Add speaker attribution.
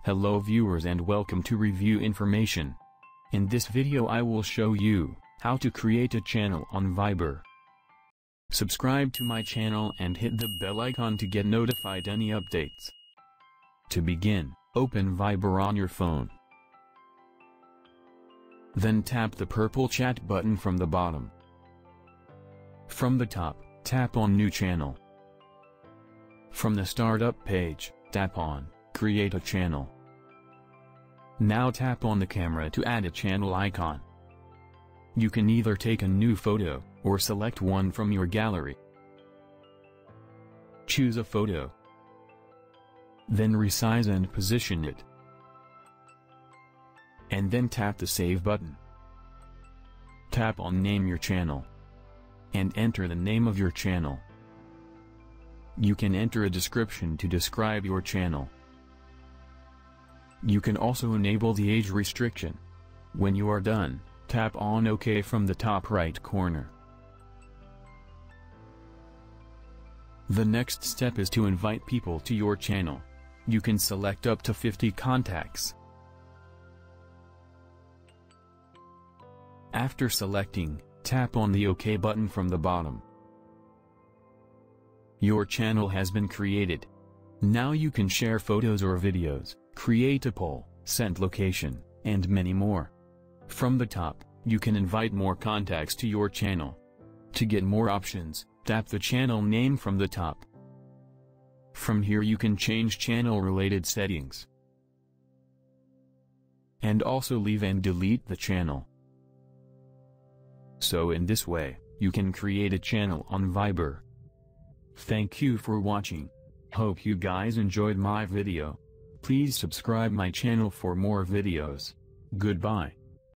Speaker 1: Hello viewers and welcome to Review Information. In this video I will show you how to create a channel on Viber. Subscribe to my channel and hit the bell icon to get notified any updates. To begin, open Viber on your phone. Then tap the purple chat button from the bottom. From the top, tap on New Channel. From the startup page, tap on Create a Channel. Now tap on the camera to add a channel icon. You can either take a new photo, or select one from your gallery. Choose a photo. Then resize and position it. And then tap the Save button. Tap on Name your channel. And enter the name of your channel. You can enter a description to describe your channel. You can also enable the age restriction. When you are done, tap on OK from the top right corner. The next step is to invite people to your channel. You can select up to 50 contacts. After selecting, tap on the OK button from the bottom. Your channel has been created. Now you can share photos or videos, create a poll, send location, and many more. From the top, you can invite more contacts to your channel. To get more options, tap the channel name from the top. From here you can change channel-related settings. And also leave and delete the channel. So in this way, you can create a channel on Viber. Thank you for watching. Hope you guys enjoyed my video. Please subscribe my channel for more videos. Goodbye.